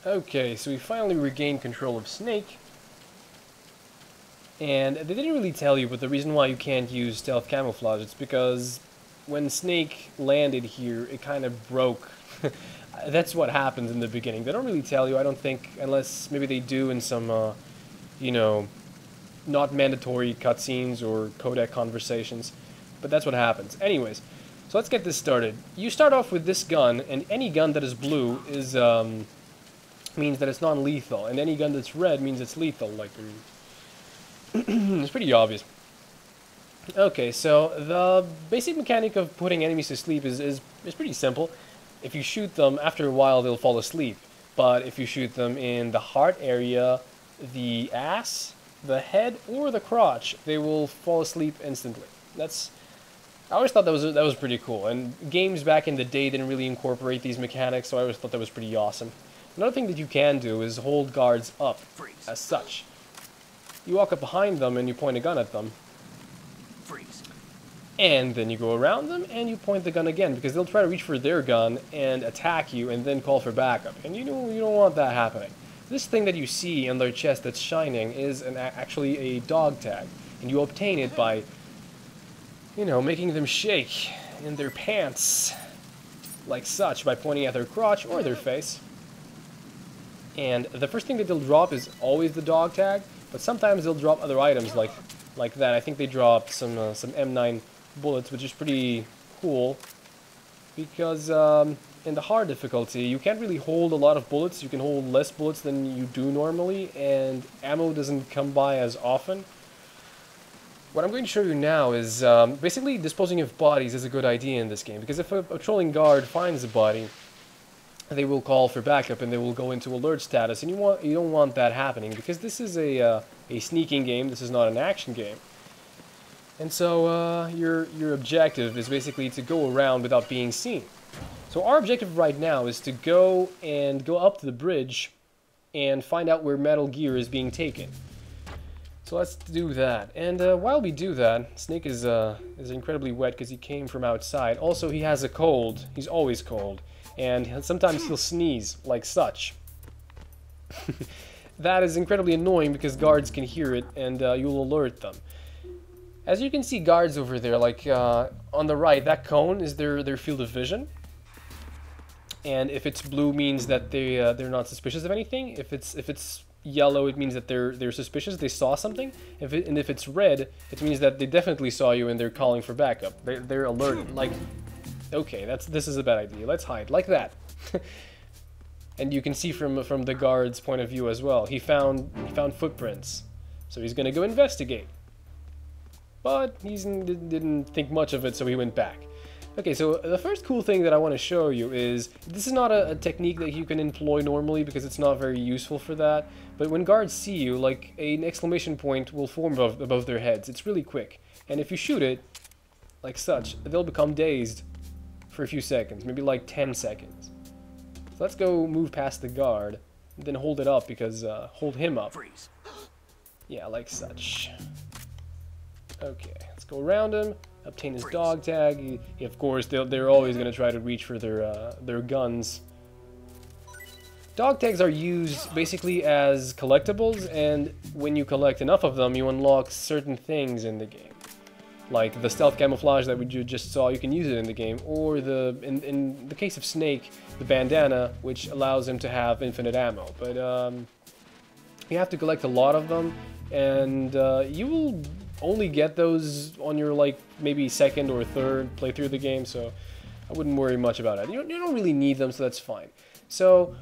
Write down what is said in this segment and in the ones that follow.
Okay, so we finally regained control of Snake. And they didn't really tell you, but the reason why you can't use stealth camouflage, it's because when Snake landed here, it kind of broke. That's what happens in the beginning. They don't really tell you, I don't think, unless maybe they do in some, you know, not mandatory cutscenes or codec conversations. But that's what happens. Anyways, so let's get this started. You start off with this gun, and any gun that is blue is, means that it's non-lethal, and any gun that's red means it's lethal, like... It's pretty obvious. Okay, so the basic mechanic of putting enemies to sleep is pretty simple. If you shoot them, after a while they'll fall asleep. But if you shoot them in the heart area, the ass, the head, or the crotch, they will fall asleep instantly. I always thought that was pretty cool. And games back in the day didn't really incorporate these mechanics, so I always thought that was pretty awesome. Another thing that you can do is hold guards up, as such. You walk up behind them and you point a gun at them. Freeze. And then you go around them and you point the gun again, because they'll try to reach for their gun and attack you and then call for backup. And you don't want that happening. This thing that you see on their chest that's shining is actually a dog tag. And you obtain it by, you know, making them shake in their pants. Like such, by pointing at their crotch or their face. And the first thing that they'll drop is always the dog tag. But sometimes they'll drop other items like that. I think they dropped some M9 bullets, which is pretty cool. Because in the hard difficulty, you can't really hold a lot of bullets. You can hold less bullets than you do normally, and ammo doesn't come by as often. What I'm going to show you now is basically disposing of bodies is a good idea in this game. Because if a patrolling guard finds a body, they will call for backup and they will go into alert status, and you don't want that happening, because this is a sneaking game. This is not an action game, and so your objective is basically to go around without being seen. So our objective right now is to go up to the bridge and find out where Metal Gear is being taken. So let's do that. And while we do that, Snake is incredibly wet because he came from outside. Also, he has a cold. He's always cold. And sometimes he'll sneeze, like such. That is incredibly annoying because guards can hear it, and you'll alert them. As you can see, guards over there, like on the right, that cone is their field of vision. And if it's blue, means that they're not suspicious of anything. If it's yellow, it means that they're suspicious. They saw something. And if it's red, it means that they definitely saw you and they're calling for backup. They're alerted, like. Okay, this is a bad idea. Let's hide, like that. And you can see from the guard's point of view as well. He found footprints, so he's gonna go investigate. But he didn't think much of it, so he went back. Okay, so the first cool thing that I want to show you is this is not a technique that you can employ normally because it's not very useful for that. But when guards see you, like an exclamation point will form above their heads. It's really quick, and if you shoot it, like such, they'll become dazed for a few seconds, maybe like 10 seconds. So let's go move past the guard, and then hold it up, because hold him up. Freeze. Yeah, like such. Okay, let's go around him, obtain his dog tag. Of course, they're always going to try to reach for their guns. Dog tags are used basically as collectibles, and when you collect enough of them, you unlock certain things in the game. Like the stealth camouflage that we just saw, you can use it in the game, or in the case of Snake, the bandana, which allows him to have infinite ammo. But you have to collect a lot of them, and you will only get those on your maybe second or third playthrough of the game, so I wouldn't worry much about it. You don't really need them, so that's fine. So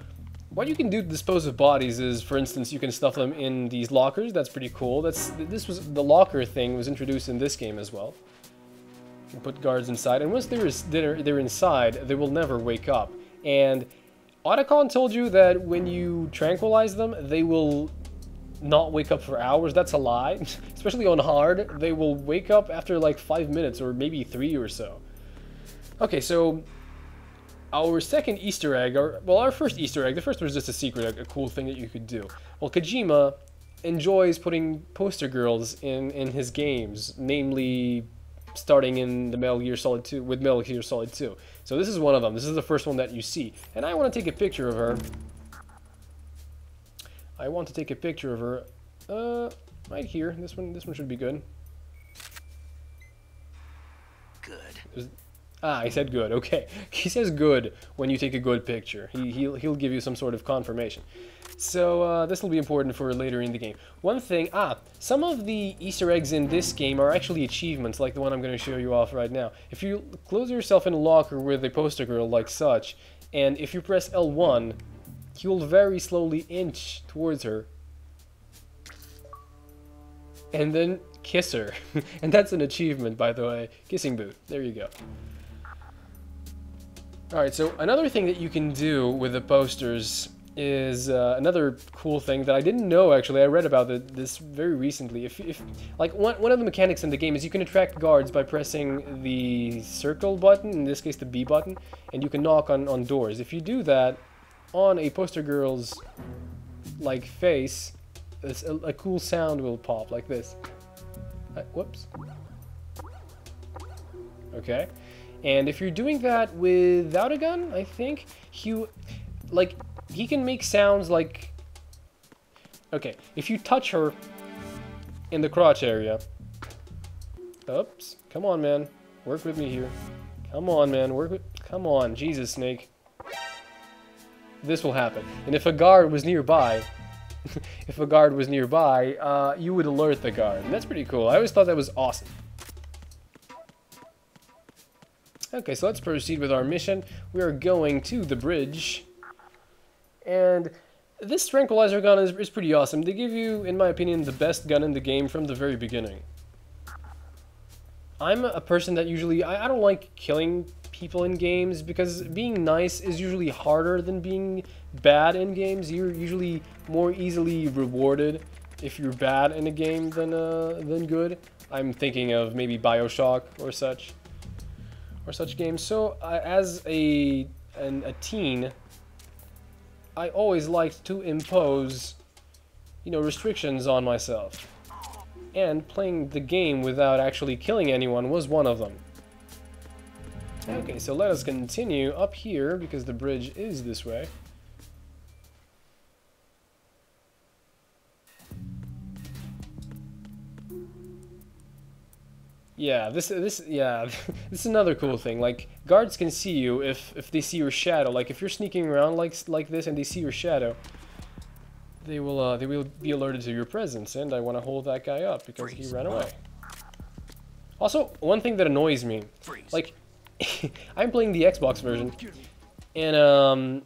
what you can do to dispose of bodies is, for instance, you can stuff them in these lockers. That's pretty cool. The locker thing was introduced in this game as well. You can put guards inside, and once they're inside, they will never wake up. And Otacon told you that when you tranquilize them, they will not wake up for hours. That's a lie. Especially on hard, they will wake up after like 5 minutes or maybe 3 or so. Okay, so our second Easter egg, our first Easter egg, the first was just a secret, a cool thing that you could do. Well, Kojima enjoys putting poster girls in his games, namely starting in the Metal Gear Solid 2, with Metal Gear Solid 2. So this is one of them. This is the first one that you see. And I want to take a picture of her. I want to take a picture of her. Right here. This one should be good. Good. He said good. Okay, he says good when you take a good picture. He'll give you some sort of confirmation. So this will be important for later in the game. One thing, some of the Easter eggs in this game are actually achievements, like the one I'm going to show you off right now. If you close yourself in a locker with a poster girl like such, and if you press L1, you'll very slowly inch towards her, and then kiss her. And that's an achievement, by the way. Kissing boot. There you go. Alright, so another thing that you can do with the posters is another cool thing that I didn't know, actually. I read about this very recently. If like one of the mechanics in the game is you can attract guards by pressing the circle button, in this case the B button, and you can knock on doors. If you do that on a poster girl's like face, a cool sound will pop like this. Whoops. Okay. And if you're doing that without a gun, I think, he can make sounds like... Okay, if you touch her in the crotch area... Oops, come on, man. Work with me here. Come on, man. Come on, Jesus, Snake. This will happen. And if a guard was nearby... if a guard was nearby, you would alert the guard. And that's pretty cool. I always thought that was awesome. Okay, so let's proceed with our mission. We are going to the bridge. And this tranquilizer gun is pretty awesome. They give you, in my opinion, the best gun in the game from the very beginning. I'm a person that usually... I don't like killing people in games because being nice is usually harder than being bad in games. You're usually more easily rewarded if you're bad in a game than good. I'm thinking of maybe BioShock or such games. So as a teen, I always liked to impose, restrictions on myself. And playing the game without actually killing anyone was one of them. Okay, so let us continue up here because the bridge is this way. Yeah, this is another cool thing. Like, guards can see you if they see your shadow. Like, if you're sneaking around like this and they see your shadow, they will be alerted to your presence. And I want to hold that guy up because he ran away. Also, one thing that annoys me, like, I'm playing the Xbox version, and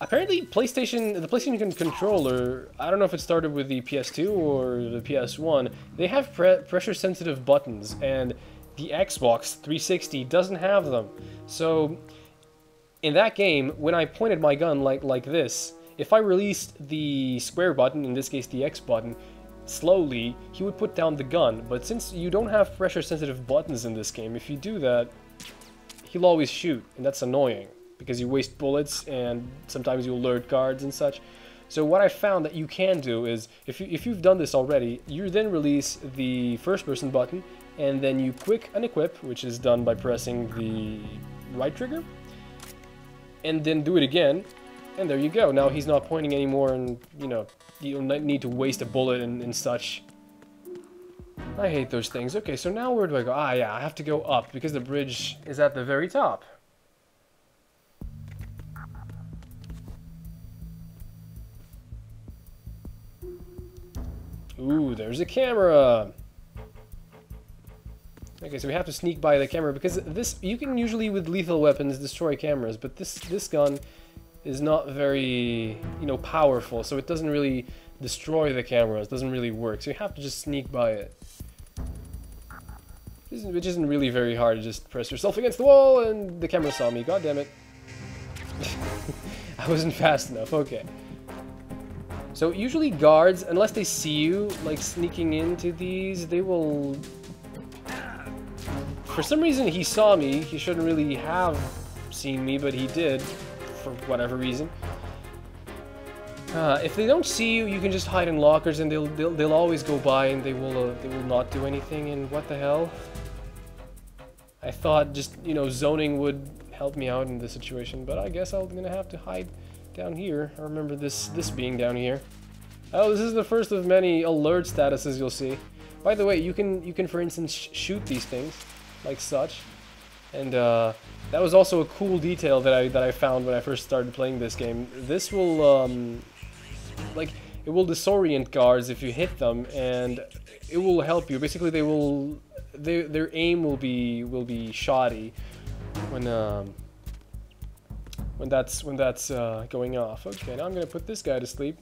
apparently the PlayStation controller, I don't know if it started with the PS2 or the PS1, they have pressure-sensitive buttons, and the Xbox 360 doesn't have them. So, in that game, when I pointed my gun like this, if I released the square button, in this case the X button, slowly, he would put down the gun. But since you don't have pressure-sensitive buttons in this game, if you do that, he'll always shoot, and that's annoying. Because you waste bullets and sometimes you alert guards and such. So what I found that you can do is, if you've done this already, you then release the first person button and then you quick unequip, which is done by pressing the right trigger, and then do it again, and there you go. Now he's not pointing anymore, and you don't need to waste a bullet and such. I hate those things. Okay, so now where do I go? Yeah, I have to go up because the bridge is at the very top. Ooh, there's a camera! Okay, so we have to sneak by the camera, because this, you can usually with lethal weapons destroy cameras, but this gun is not very, powerful, so it doesn't really destroy the cameras, it doesn't really work, so you have to just sneak by it. Which isn't really very hard, just press yourself against the wall and the camera saw me, god damn it. I wasn't fast enough, okay. So usually guards, unless they see you, like, sneaking into these, they will... For some reason he saw me. He shouldn't really have seen me, but he did, for whatever reason. If they don't see you, you can just hide in lockers, and they'll always go by, and they will not do anything. And what the hell? I thought just zoning would help me out in this situation, but I guess I'm gonna have to hide down here. I remember this being down here. Oh, this is the first of many alert statuses you'll see. By the way, you can for instance shoot these things like such, and that was also a cool detail that I found when I first started playing this game. This will like, it will disorient guards if you hit them, and it will help you. Basically, their aim will be shoddy when that's going off. Okay, now I'm gonna put this guy to sleep.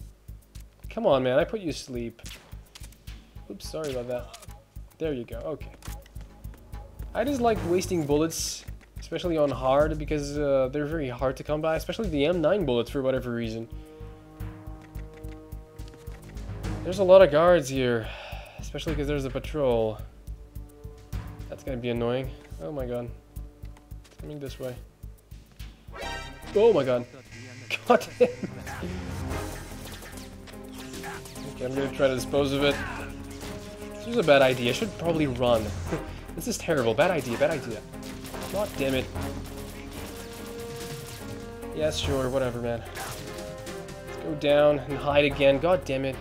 Come on, man, I put you to sleep. Oops, sorry about that. There you go. Okay. I just like wasting bullets, especially on hard, because they're very hard to come by, especially the M9 bullets for whatever reason. There's a lot of guards here, especially because there's a patrol. That's gonna be annoying. Oh my god. It's coming this way. Oh my god. God damn. Okay, I'm gonna try to dispose of it. This was a bad idea. I should probably run. This is terrible. Bad idea, bad idea. God damn it. Yes, sure, whatever, man. Let's go down and hide again. God damn it.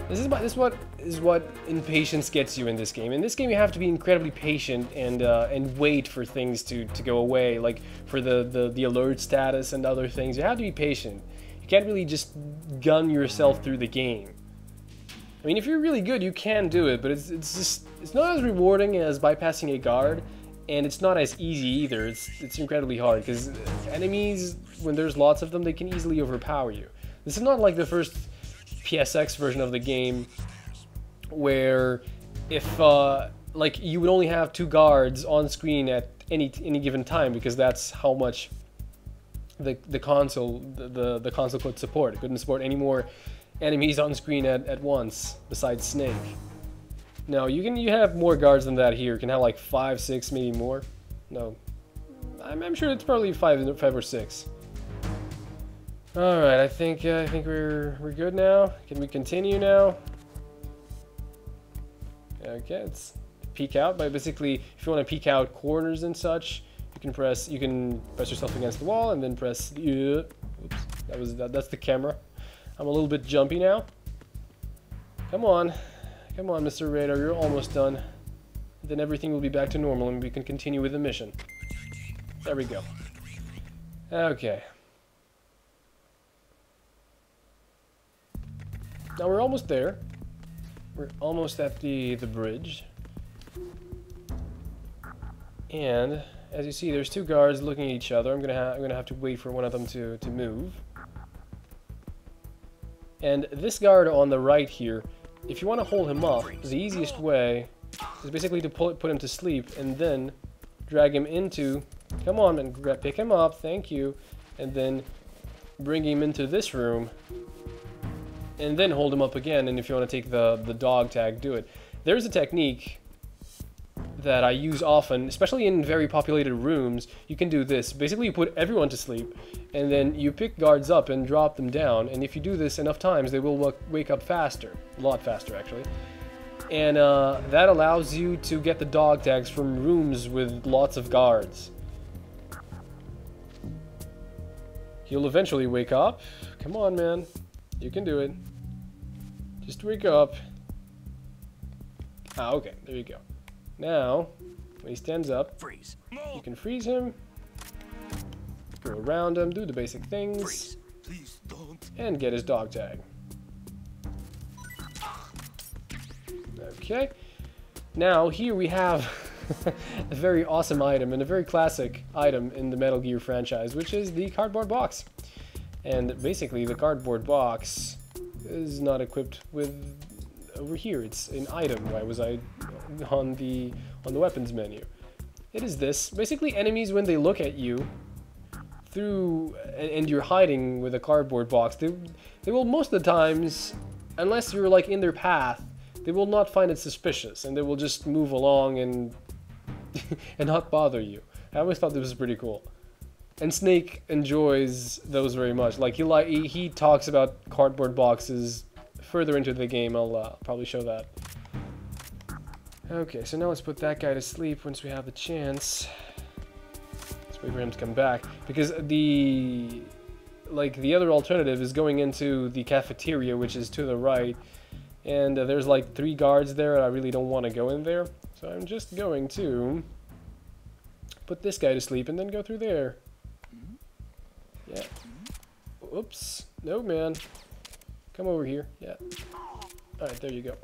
This is what impatience gets you in this game. In this game, you have to be incredibly patient and wait for things to go away, like for the alert status and other things. You have to be patient. You can't really just gun yourself through the game. I mean, if you're really good, you can do it, but it's not as rewarding as bypassing a guard, and it's not as easy either. It's incredibly hard because enemies, when there's lots of them, they can easily overpower you. This is not like the first PSX version of the game, where if like you would only have 2 guards on screen at any given time, because that's how much the console could support. It couldn't support any more enemies on screen at once besides Snake. No, you have more guards than that here. You can have like 5, 6, maybe more. No, I'm sure it's probably 5 or 6. All right, I think we're good now. Can we continue now? Okay, let's peek out. But basically, if you want to peek out corners and such, you can press yourself against the wall and then press. Oops, that's the camera. I'm a little bit jumpy now. Come on, Mr. Radar, you're almost done. Then everything will be back to normal and we can continue with the mission. There we go. Okay. Now we're almost there. We're almost at the bridge. And as you see, there's 2 guards looking at each other. I'm gonna have to wait for one of them to move. And this guard on the right here, if you want to hold him up, the easiest way is basically to put him to sleep and then drag him into. Come on, and pick him up. Thank you. And then bring him into this room. And then hold him up again, and if you want to take the dog tag, do it. There's a technique that I use often, especially in very populated rooms. You can do this. Basically, you put everyone to sleep, and then you pick guards up and drop them down, and if you do this enough times, they will wake up faster. A lot faster, actually. And that allows you to get the dog tags from rooms with lots of guards. He'll eventually wake up. Come on, man. You can do it. Just wake up. Ah, okay, there you go. Now, when he stands up, Freeze. You can freeze him, go around him, do the basic things, Freeze. Please don't. and get his dog tag. Okay. Now, here we have a very awesome item, and a very classic item in the Metal Gear franchise, which is the cardboard box. And basically, the cardboard box is not equipped with over here. It's an item. Why was I on the weapons menu? It is this. Basically, enemies, when they look at you through and you're hiding with a cardboard box, they will most of the times, unless you're like in their path, they will not find it suspicious, and they will just move along and and not bother you. I always thought this was pretty cool. And Snake enjoys those very much. Like he talks about cardboard boxes further into the game. I'll probably show that. Okay, so now let's put that guy to sleep once we have the chance. Let's Wait for him to come back. Because the other alternative is going into the cafeteria, which is to the right. And there's like 3 guards there, and I really don't want to go in there. So I'm just going to put this guy to sleep and then go through there. Yeah. Oops. No, man. Come over here. Yeah. Alright, there you go.